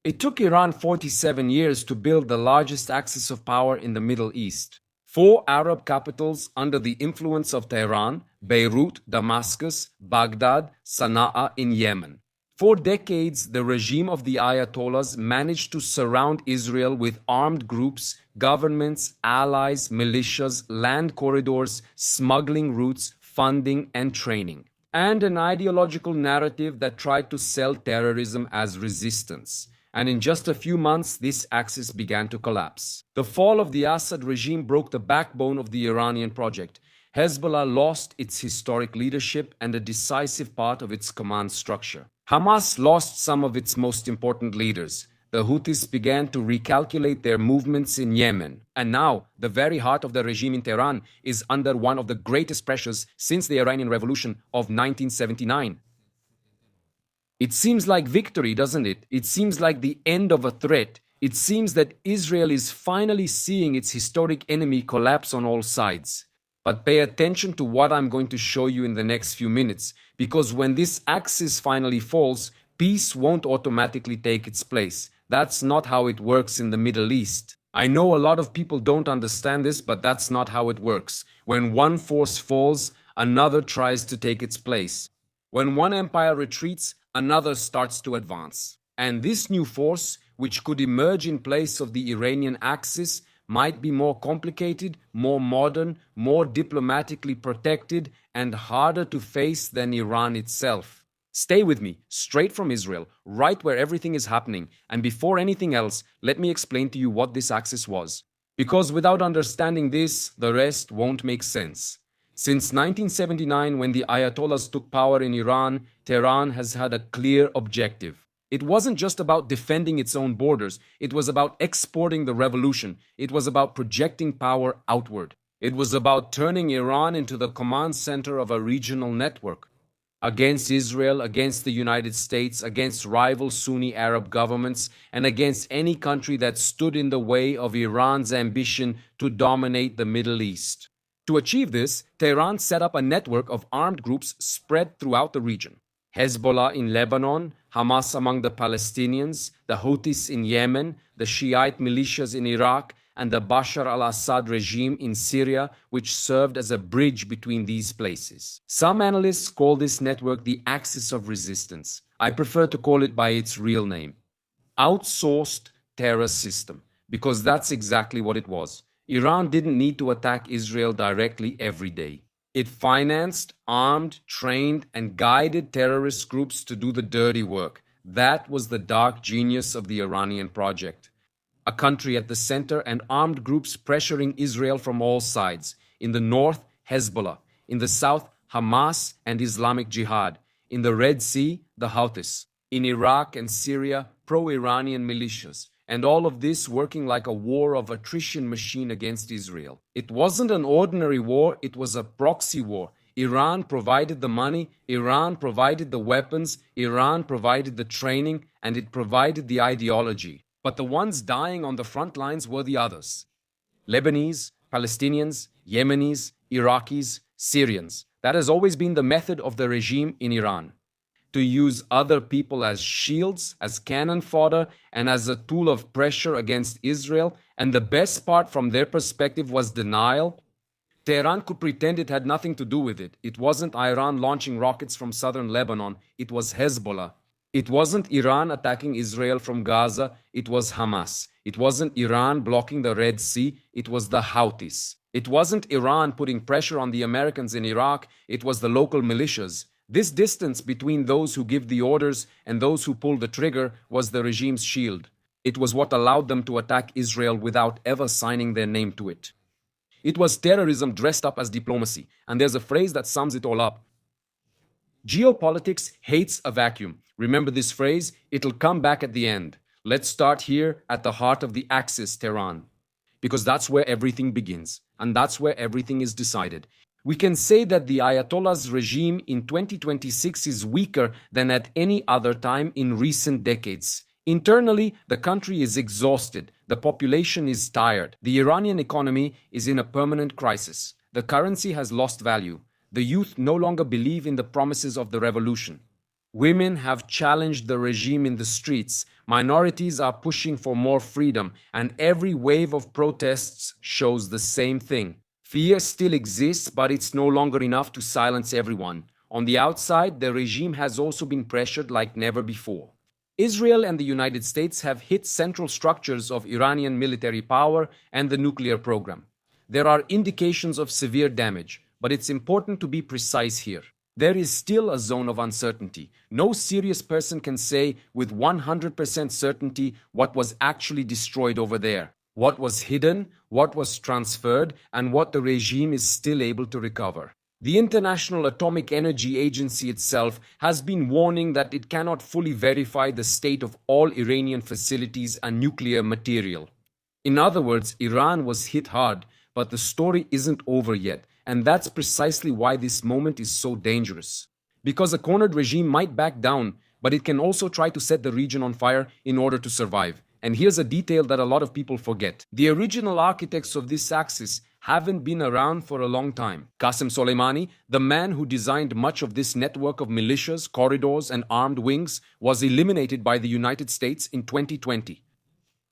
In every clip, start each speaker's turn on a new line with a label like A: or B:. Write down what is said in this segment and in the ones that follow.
A: It took Iran 47 years to build the largest axis of power in the Middle East. Four Arab capitals under the influence of Tehran: Beirut, Damascus, Baghdad, Sana'a in Yemen. For decades, the regime of the Ayatollahs managed to surround Israel with armed groups, governments, allies, militias, land corridors, smuggling routes, funding, and training, and an ideological narrative that tried to sell terrorism as resistance. And in just a few months, this axis began to collapse. The fall of the Assad regime broke the backbone of the Iranian project. Hezbollah lost its historic leadership and a decisive part of its command structure. Hamas lost some of its most important leaders. The Houthis began to recalculate their movements in Yemen. And now, the very heart of the regime in Tehran is under one of the greatest pressures since the Iranian Revolution of 1979. It seems like victory, doesn't it? It seems like the end of a threat. It seems that Israel is finally seeing its historic enemy collapse on all sides. But pay attention to what I'm going to show you in the next few minutes, because when this axis finally falls, peace won't automatically take its place. That's not how it works in the Middle East. I know a lot of people don't understand this, but that's not how it works. When one force falls, another tries to take its place. When one empire retreats, another starts to advance. And this new force, which could emerge in place of the Iranian axis, might be more complicated, more modern, more diplomatically protected, and harder to face than Iran itself. Stay with me, straight from Israel, right where everything is happening, and before anything else, let me explain to you what this axis was. Because without understanding this, the rest won't make sense. Since 1979, when the Ayatollahs took power in Iran, Tehran has had a clear objective. It wasn't just about defending its own borders, it was about exporting the revolution, it was about projecting power outward. It was about turning Iran into the command center of a regional network. Against Israel, against the United States, against rival Sunni Arab governments, and against any country that stood in the way of Iran's ambition to dominate the Middle East. To achieve this, Tehran set up a network of armed groups spread throughout the region. Hezbollah in Lebanon, Hamas among the Palestinians, the Houthis in Yemen, the Shiite militias in Iraq, and the Bashar al-Assad regime in Syria, which served as a bridge between these places. Some analysts call this network the axis of resistance. I prefer to call it by its real name: outsourced terror system, because that's exactly what it was. Iran didn't need to attack Israel directly every day. It financed, armed, trained, and guided terrorist groups to do the dirty work. That was the dark genius of the Iranian project. A country at the center and armed groups pressuring Israel from all sides. In the north, Hezbollah. In the south, Hamas and Islamic Jihad. In the Red Sea, the Houthis. In Iraq and Syria, pro-Iranian militias. And all of this working like a war of attrition machine against Israel. It wasn't an ordinary war, it was a proxy war. Iran provided the money, Iran provided the weapons, Iran provided the training, and it provided the ideology. But the ones dying on the front lines were the others. Lebanese, Palestinians, Yemenis, Iraqis, Syrians. That has always been the method of the regime in Iran. To use other people as shields, as cannon fodder, and as a tool of pressure against Israel. And the best part from their perspective was denial. Tehran could pretend it had nothing to do with it. It wasn't Iran launching rockets from southern Lebanon. It was Hezbollah. It wasn't Iran attacking Israel from Gaza. It was Hamas. It wasn't Iran blocking the Red Sea. It was the Houthis. It wasn't Iran putting pressure on the Americans in Iraq. It was the local militias. This distance between those who give the orders and those who pull the trigger was the regime's shield. It was what allowed them to attack Israel without ever signing their name to it. It was terrorism dressed up as diplomacy, and there's a phrase that sums it all up. Geopolitics hates a vacuum. Remember this phrase? It'll come back at the end. Let's start here at the heart of the axis, Tehran. Because that's where everything begins, and that's where everything is decided. We can say that the Ayatollah's regime in 2026 is weaker than at any other time in recent decades. Internally, the country is exhausted. The population is tired. The Iranian economy is in a permanent crisis. The currency has lost value. The youth no longer believe in the promises of the revolution. Women have challenged the regime in the streets, minorities are pushing for more freedom, and every wave of protests shows the same thing. Fear still exists, but it's no longer enough to silence everyone. On the outside, the regime has also been pressured like never before. Israel and the United States have hit central structures of Iranian military power and the nuclear program. There are indications of severe damage, but it's important to be precise here. There is still a zone of uncertainty. No serious person can say with 100% certainty what was actually destroyed over there, what was hidden, what was transferred, and what the regime is still able to recover. The International Atomic Energy Agency itself has been warning that it cannot fully verify the state of all Iranian facilities and nuclear material. In other words, Iran was hit hard, but the story isn't over yet, and that's precisely why this moment is so dangerous. Because a cornered regime might back down, but it can also try to set the region on fire in order to survive. And here's a detail that a lot of people forget. The original architects of this axis haven't been around for a long time. Qasem Soleimani, the man who designed much of this network of militias, corridors, and armed wings, was eliminated by the United States in 2020.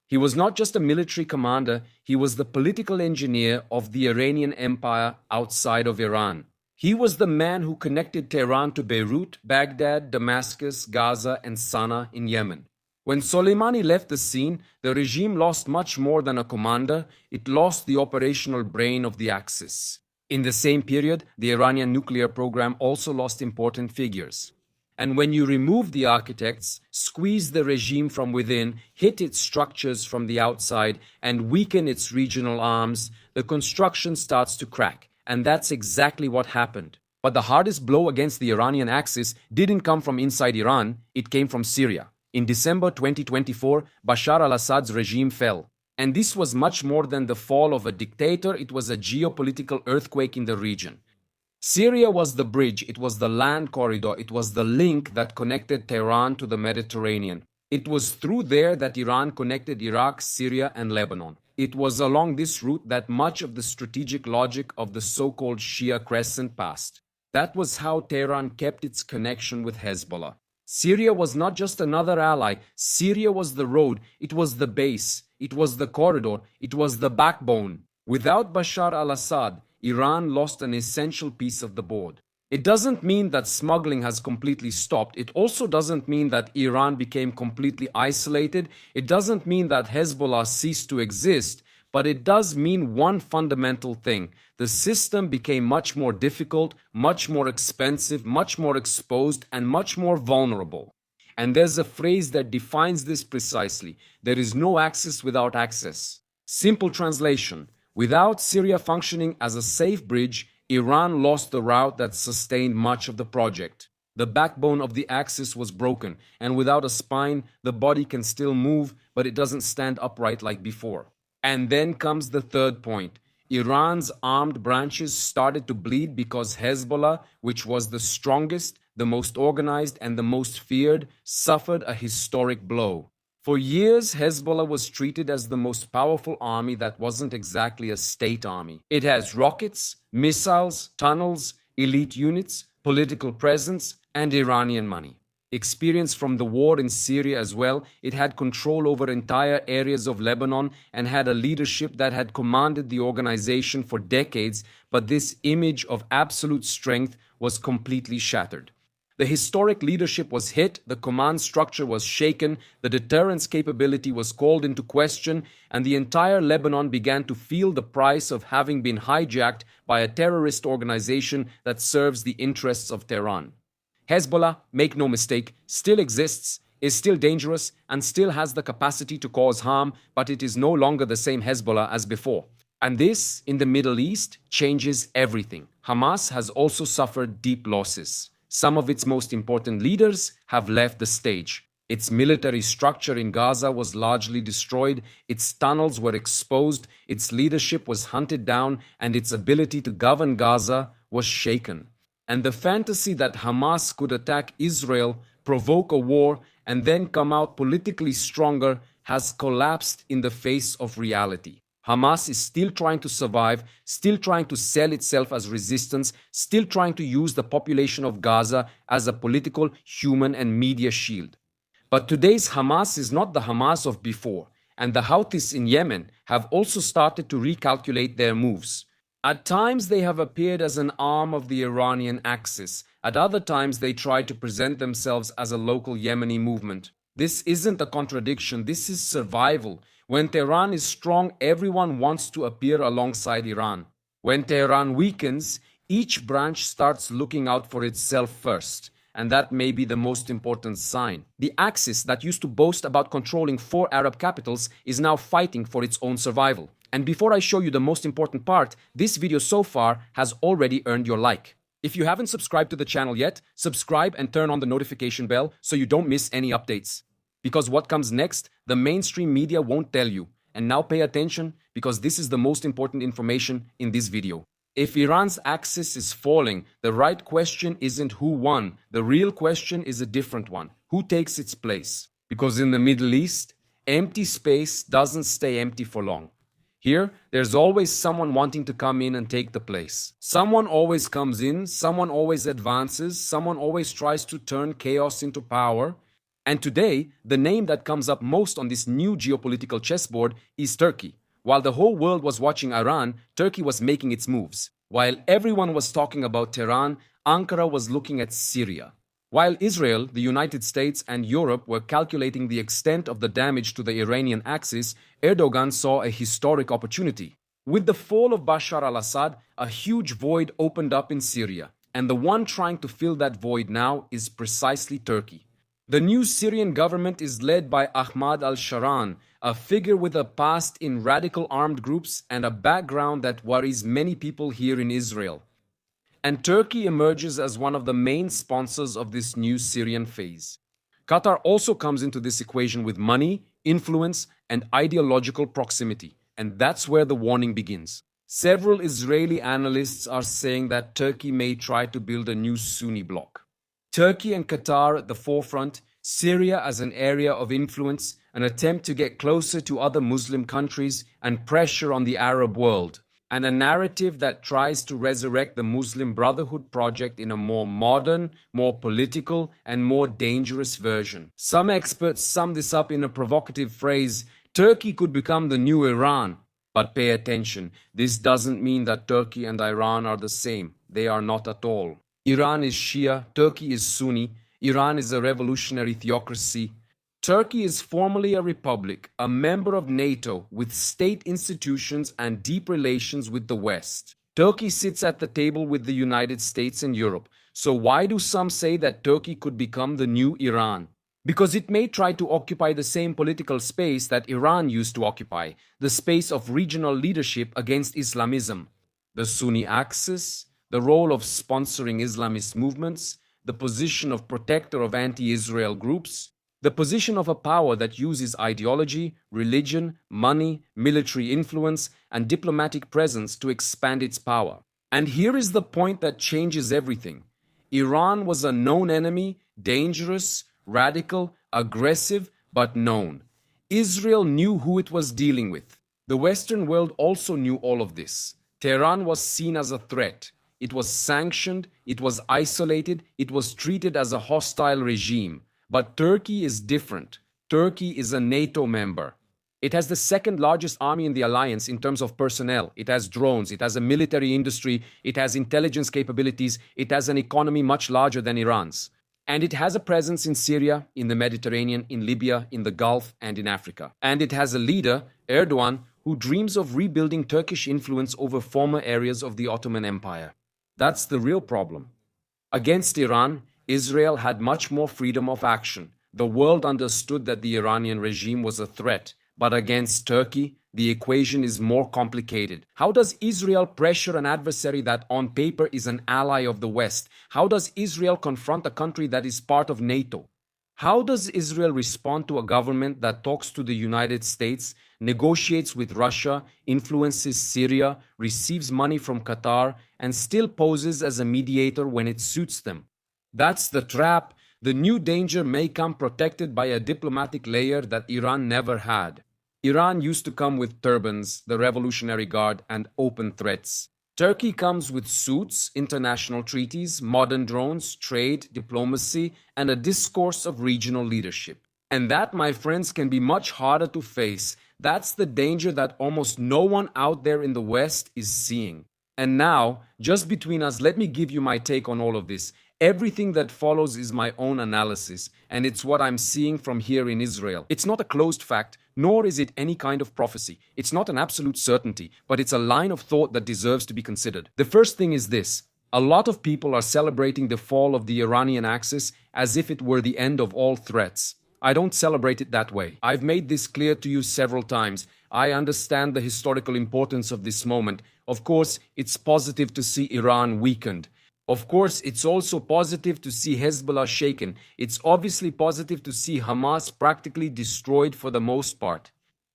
A: He was not just a military commander, he was the political engineer of the Iranian empire outside of Iran. He was the man who connected Tehran to Beirut, Baghdad, Damascus, Gaza, and Sana'a in Yemen. When Soleimani left the scene, the regime lost much more than a commander, it lost the operational brain of the Axis. In the same period, the Iranian nuclear program also lost important figures. And when you remove the architects, squeeze the regime from within, hit its structures from the outside, and weaken its regional arms, the construction starts to crack. And that's exactly what happened. But the hardest blow against the Iranian axis didn't come from inside Iran, it came from Syria. In December 2024, Bashar al-Assad's regime fell. And this was much more than the fall of a dictator, it was a geopolitical earthquake in the region. Syria was the bridge, it was the land corridor, it was the link that connected Tehran to the Mediterranean. It was through there that Iran connected Iraq, Syria, and Lebanon. It was along this route that much of the strategic logic of the so-called Shia Crescent passed. That was how Tehran kept its connection with Hezbollah. Syria was not just another ally, Syria was the road, it was the base, it was the corridor, it was the backbone. Without Bashar al-Assad, Iran lost an essential piece of the board. It doesn't mean that smuggling has completely stopped. It also doesn't mean that Iran became completely isolated. It doesn't mean that Hezbollah ceased to exist. But it does mean one fundamental thing. The system became much more difficult, much more expensive, much more exposed, and much more vulnerable. And there's a phrase that defines this precisely. There is no axis without access. Simple translation. Without Syria functioning as a safe bridge, Iran lost the route that sustained much of the project. The backbone of the axis was broken, and without a spine, the body can still move, but it doesn't stand upright like before. And then comes the third point. Iran's armed branches started to bleed because Hezbollah, which was the strongest, the most organized, and the most feared, suffered a historic blow. For years, Hezbollah was treated as the most powerful army that wasn't exactly a state army. It has rockets, missiles, tunnels, elite units, political presence, and Iranian money. Experience from the war in Syria as well, it had control over entire areas of Lebanon and had a leadership that had commanded the organization for decades, but this image of absolute strength was completely shattered. The historic leadership was hit, the command structure was shaken, the deterrence capability was called into question, and the entire Lebanon began to feel the price of having been hijacked by a terrorist organization that serves the interests of Tehran. Hezbollah, make no mistake, still exists, is still dangerous, and still has the capacity to cause harm, but it is no longer the same Hezbollah as before. And this, in the Middle East, changes everything. Hamas has also suffered deep losses. Some of its most important leaders have left the stage. Its military structure in Gaza was largely destroyed, its tunnels were exposed, its leadership was hunted down, and its ability to govern Gaza was shaken. And the fantasy that Hamas could attack Israel, provoke a war, and then come out politically stronger has collapsed in the face of reality. Hamas is still trying to survive, still trying to sell itself as resistance, still trying to use the population of Gaza as a political, human, and media shield. But today's Hamas is not the Hamas of before, and the Houthis in Yemen have also started to recalculate their moves. At times they have appeared as an arm of the Iranian axis. At other times they try to present themselves as a local Yemeni movement. This isn't a contradiction, this is survival. When Tehran is strong, everyone wants to appear alongside Iran. When Tehran weakens, each branch starts looking out for itself first. And that may be the most important sign. The Axis that used to boast about controlling 4 Arab capitals is now fighting for its own survival. And before I show you the most important part, this video so far has already earned your like. If you haven't subscribed to the channel yet, subscribe and turn on the notification bell so you don't miss any updates. Because what comes next, the mainstream media won't tell you. And now pay attention, because this is the most important information in this video. If Iran's axis is falling, the right question isn't who won. The real question is a different one. Who takes its place? Because in the Middle East, empty space doesn't stay empty for long. Here, there's always someone wanting to come in and take the place. Someone always comes in, someone always advances, someone always tries to turn chaos into power. And today, the name that comes up most on this new geopolitical chessboard is Turkey. While the whole world was watching Iran, Turkey was making its moves. While everyone was talking about Tehran, Ankara was looking at Syria. While Israel, the United States, and Europe were calculating the extent of the damage to the Iranian axis, Erdogan saw a historic opportunity. With the fall of Bashar al-Assad, a huge void opened up in Syria, and the one trying to fill that void now is precisely Turkey. The new Syrian government is led by Ahmad al-Sharan, a figure with a past in radical armed groups and a background that worries many people here in Israel. And Turkey emerges as one of the main sponsors of this new Syrian phase. Qatar also comes into this equation with money, influence, and ideological proximity, and that's where the warning begins. Several Israeli analysts are saying that Turkey may try to build a new Sunni bloc. Turkey and Qatar at the forefront, Syria as an area of influence, an attempt to get closer to other Muslim countries and pressure on the Arab world, and a narrative that tries to resurrect the Muslim Brotherhood project in a more modern, more political, and more dangerous version. Some experts sum this up in a provocative phrase: Turkey could become the new Iran. But pay attention, this doesn't mean that Turkey and Iran are the same. They are not at all. Iran is Shia, Turkey is Sunni, Iran is a revolutionary theocracy. Turkey is formally a republic, a member of NATO, with state institutions and deep relations with the West. Turkey sits at the table with the United States and Europe. So why do some say that Turkey could become the new Iran? Because it may try to occupy the same political space that Iran used to occupy, the space of regional leadership against Islamism. The Sunni axis, the role of sponsoring Islamist movements, the position of protector of anti-Israel groups, the position of a power that uses ideology, religion, money, military influence, and diplomatic presence to expand its power. And here is the point that changes everything. Iran was a known enemy, dangerous, radical, aggressive, but known. Israel knew who it was dealing with. The Western world also knew all of this. Tehran was seen as a threat. It was sanctioned, it was isolated, it was treated as a hostile regime. But Turkey is different. Turkey is a NATO member. It has the second largest army in the alliance in terms of personnel. It has drones, it has a military industry, it has intelligence capabilities, it has an economy much larger than Iran's. And it has a presence in Syria, in the Mediterranean, in Libya, in the Gulf, and in Africa. And it has a leader, Erdogan, who dreams of rebuilding Turkish influence over former areas of the Ottoman Empire. That's the real problem. Against Iran, Israel had much more freedom of action. The world understood that the Iranian regime was a threat. But against Turkey, the equation is more complicated. How does Israel pressure an adversary that on paper is an ally of the West? How does Israel confront a country that is part of NATO? How does Israel respond to a government that talks to the United States, negotiates with Russia, influences Syria, receives money from Qatar, and still poses as a mediator when it suits them? That's the trap. The new danger may come protected by a diplomatic layer that Iran never had. Iran used to come with turbans, the Revolutionary Guard, and open threats. Turkey comes with suits, international treaties, modern drones, trade, diplomacy, and a discourse of regional leadership. And that, my friends, can be much harder to face. That's the danger that almost no one out there in the West is seeing. And now, just between us, let me give you my take on all of this. Everything that follows is my own analysis, and it's what I'm seeing from here in Israel. It's not a closed fact, nor is it any kind of prophecy. It's not an absolute certainty, but it's a line of thought that deserves to be considered. The first thing is this. A lot of people are celebrating the fall of the Iranian axis as if it were the end of all threats. I don't celebrate it that way. I've made this clear to you several times. I understand the historical importance of this moment. Of course, it's positive to see Iran weakened. Of course, it's also positive to see Hezbollah shaken. It's obviously positive to see Hamas practically destroyed for the most part.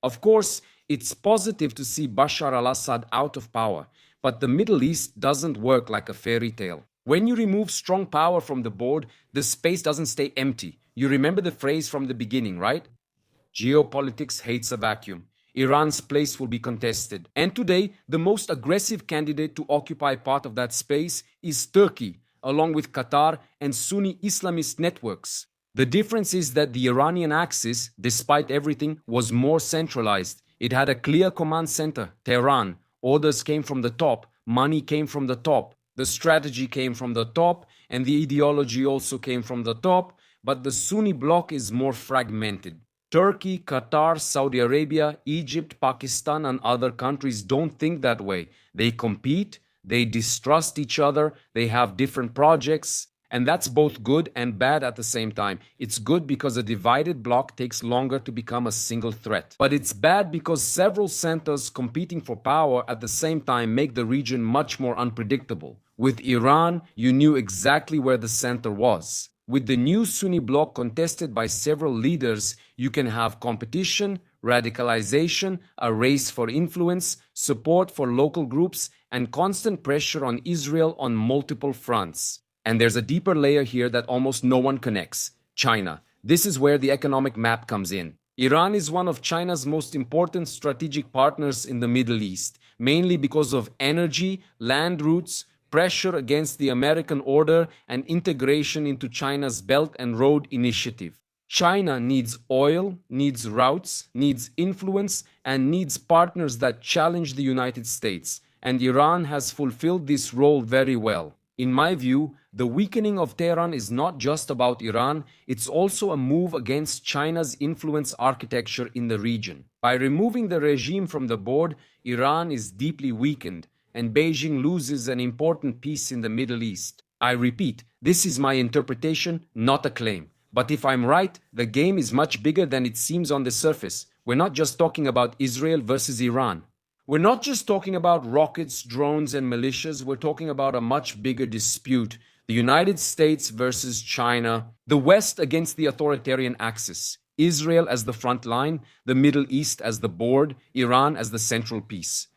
A: Of course, it's positive to see Bashar al-Assad out of power. But the Middle East doesn't work like a fairy tale. When you remove strong power from the board, the space doesn't stay empty. You remember the phrase from the beginning, right? Geopolitics hates a vacuum. Iran's place will be contested. And today, the most aggressive candidate to occupy part of that space is Turkey, along with Qatar and Sunni Islamist networks. The difference is that the Iranian axis, despite everything, was more centralized. It had a clear command center, Tehran. Orders came from the top, money came from the top, the strategy came from the top, and the ideology also came from the top, but the Sunni bloc is more fragmented. Turkey, Qatar, Saudi Arabia, Egypt, Pakistan, and other countries don't think that way. They compete, they distrust each other, they have different projects, and that's both good and bad at the same time. It's good because a divided bloc takes longer to become a single threat. But it's bad because several centers competing for power at the same time make the region much more unpredictable. With Iran, you knew exactly where the center was. With the new Sunni bloc contested by several leaders, you can have competition, radicalization, a race for influence, support for local groups, and constant pressure on Israel on multiple fronts. And there's a deeper layer here that almost no one connects: China. This is where the economic map comes in. Iran is one of China's most important strategic partners in the Middle East, mainly because of energy, land routes, pressure against the American order, and integration into China's Belt and Road Initiative. China needs oil, needs routes, needs influence, and needs partners that challenge the United States. And Iran has fulfilled this role very well. In my view, the weakening of Tehran is not just about Iran, it's also a move against China's influence architecture in the region. By removing the regime from the board, Iran is deeply weakened, and Beijing loses an important piece in the Middle East. I repeat, this is my interpretation, not a claim. But if I'm right, the game is much bigger than it seems on the surface. We're not just talking about Israel versus Iran. We're not just talking about rockets, drones, and militias. We're talking about a much bigger dispute. The United States versus China. The West against the authoritarian axis. Israel as the front line. The Middle East as the board. Iran as the central piece.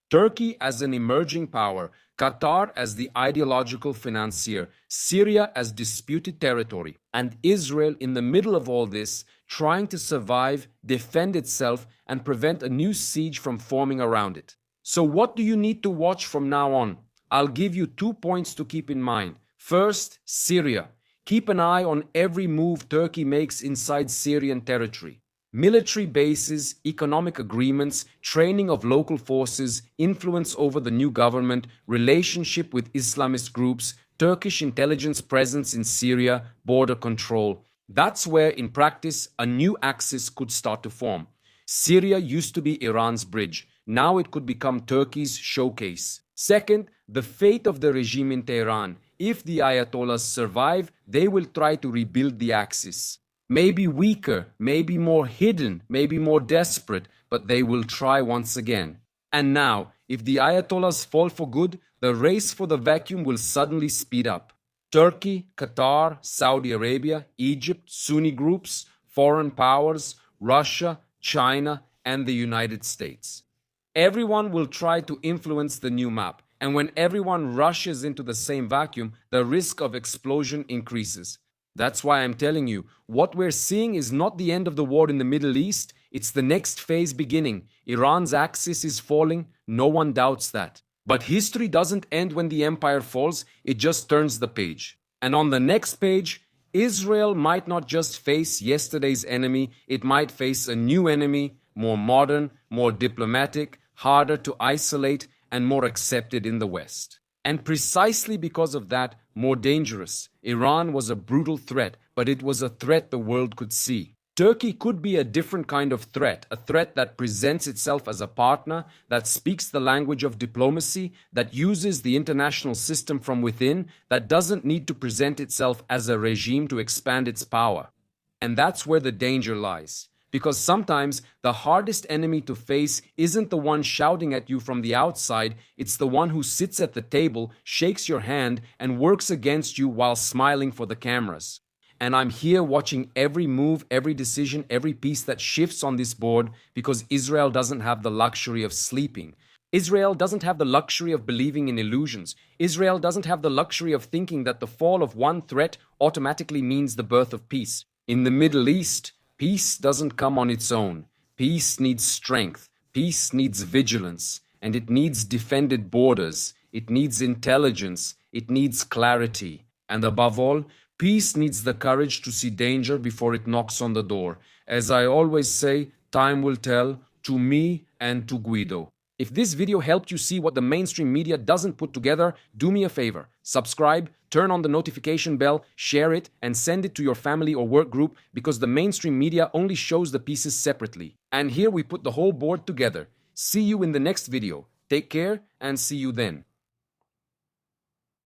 A: Turkey as an emerging power, Qatar as the ideological financier, Syria as disputed territory, and Israel in the middle of all this, trying to survive, defend itself, and prevent a new siege from forming around it. So what do you need to watch from now on? I'll give you 2 points to keep in mind. First, Syria. Keep an eye on every move Turkey makes inside Syrian territory. Military bases, economic agreements, training of local forces, influence over the new government, relationship with Islamist groups, Turkish intelligence presence in Syria, border control. That's where, in practice, a new axis could start to form. Syria used to be Iran's bridge. Now it could become Turkey's showcase. Second, the fate of the regime in Tehran. If the Ayatollahs survive, they will try to rebuild the axis. Maybe weaker, maybe more hidden, maybe more desperate, but they will try once again. And now, if the Ayatollahs fall for good, the race for the vacuum will suddenly speed up. Turkey, Qatar, Saudi Arabia, Egypt, Sunni groups, foreign powers, Russia, China, and the United States. Everyone will try to influence the new map, and when everyone rushes into the same vacuum, the risk of explosion increases. That's why I'm telling you, what we're seeing is not the end of the war in the Middle East, it's the next phase beginning. Iran's axis is falling, no one doubts that. But history doesn't end when the empire falls, it just turns the page. And on the next page, Israel might not just face yesterday's enemy, it might face a new enemy, more modern, more diplomatic, harder to isolate, and more accepted in the West. And precisely because of that, more dangerous. Iran was a brutal threat, but it was a threat the world could see. Turkey could be a different kind of threat, a threat that presents itself as a partner, that speaks the language of diplomacy, that uses the international system from within, that doesn't need to present itself as a regime to expand its power. And that's where the danger lies. Because sometimes the hardest enemy to face isn't the one shouting at you from the outside, it's the one who sits at the table, shakes your hand, and works against you while smiling for the cameras. And I'm here watching every move, every decision, every piece that shifts on this board because Israel doesn't have the luxury of sleeping. Israel doesn't have the luxury of believing in illusions. Israel doesn't have the luxury of thinking that the fall of one threat automatically means the birth of peace. In the Middle East, peace doesn't come on its own. Peace needs strength. Peace needs vigilance. And it needs defended borders. It needs intelligence. It needs clarity. And above all, peace needs the courage to see danger before it knocks on the door. As I always say, time will tell, to me and to Guido. If this video helped you see what the mainstream media doesn't put together, do me a favor. Subscribe, turn on the notification bell, share it, and send it to your family or work group because the mainstream media only shows the pieces separately. And here we put the whole board together. See you in the next video. Take care and see you then.